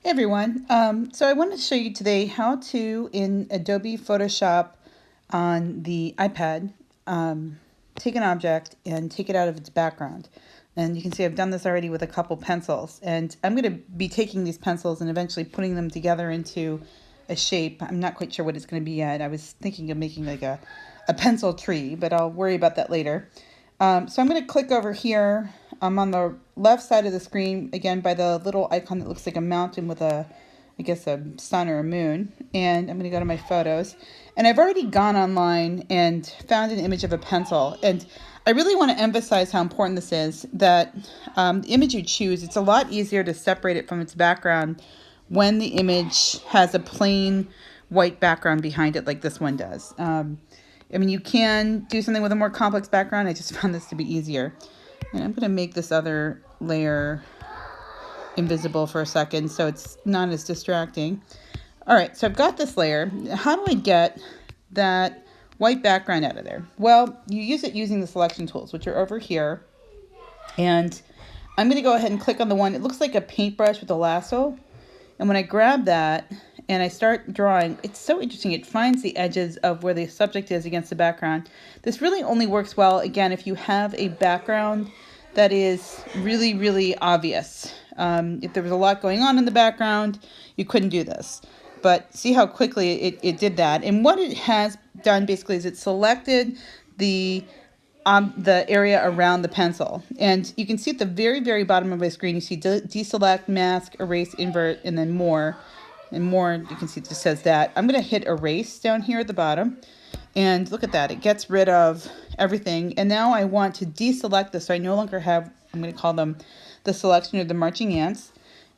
Hey everyone, so I wanted to show you today how to, in Adobe Photoshop on the iPad, take an object and take it out of its background. And you can see I've done this already with a couple pencils. And I'm going to be taking these pencils and eventually putting them together into a shape. I'm not quite sure what it's going to be yet. I was thinking of making like a pencil tree, but I'll worry about that later. So I'm going to click over here. I'm on the left side of the screen, again, by the little icon that looks like a mountain with I guess a sun or a moon. And I'm going to go to my photos. And I've already gone online and found an image of a pencil. And I really want to emphasize how important this is, that the image you choose, it's a lot easier to separate it from its background when the image has a plain white background behind it like this one does. I mean, you can do something with a more complex background. I just found this to be easier. And I'm going to make this other layer invisible for a second so it's not as distracting. All right, so I've got this layer. How do I get that white background out of there? Well, you use it using the selection tools, which are over here. And I'm going to go ahead and click on the one. It looks like a paintbrush with a lasso. And when I grab that and I start drawing, it's so interesting. It finds the edges of where the subject is against the background. This really only works well, again, if you have a background that is really, really obvious. If there was a lot going on in the background, you couldn't do this. But see how quickly it did that. And what it has done basically is it selected the area around the pencil. And you can see at the very, very bottom of my screen, you see deselect, mask, erase, invert, and then more. And more, you can see it just says that. I'm going to hit erase down here at the bottom. And look at that. It gets rid of everything. And now I want to deselect this. So I no longer have, I'm going to call them the selection of the marching ants.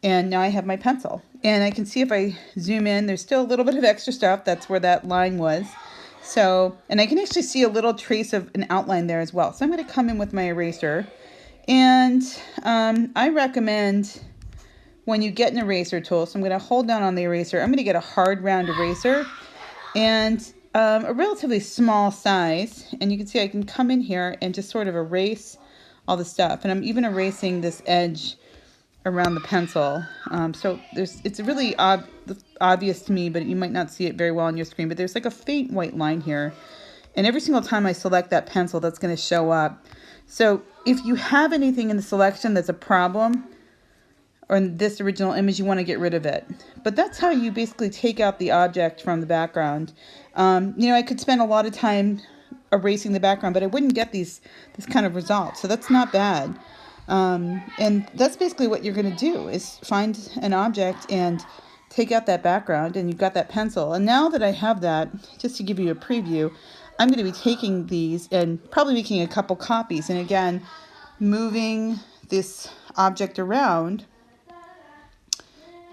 And now I have my pencil. And I can see if I zoom in, there's still a little bit of extra stuff. That's where that line was. So, and I can actually see a little trace of an outline there as well. So I'm going to come in with my eraser. And I recommend when you get an eraser tool, so I'm going to hold down on the eraser. I'm going to get a hard round eraser and a relatively small size. And you can see I can come in here and just sort of erase all the stuff. And I'm even erasing this edge around the pencil. So it's really obvious to me, but you might not see it very well on your screen, but there's like a faint white line here. And every single time I select that pencil, that's going to show up. So if you have anything in the selection that's a problem, or in this original image, you want to get rid of it. But that's how you basically take out the object from the background. I could spend a lot of time erasing the background, but I wouldn't get this kind of result. So that's not bad. And that's basically what you're going to do, is find an object and take out that background, and you've got that pencil. And now that I have that, just to give you a preview, I'm going to be taking these and probably making a couple copies. And again, moving this object around,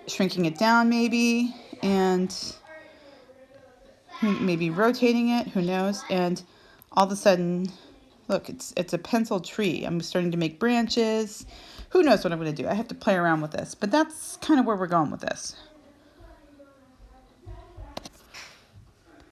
shrinking it down maybe, and maybe rotating it, who knows. And all of a sudden, look, it's a pencil tree. I'm starting to make branches. Who knows what I'm going to do? I have to play around with this. But that's kind of where we're going with this.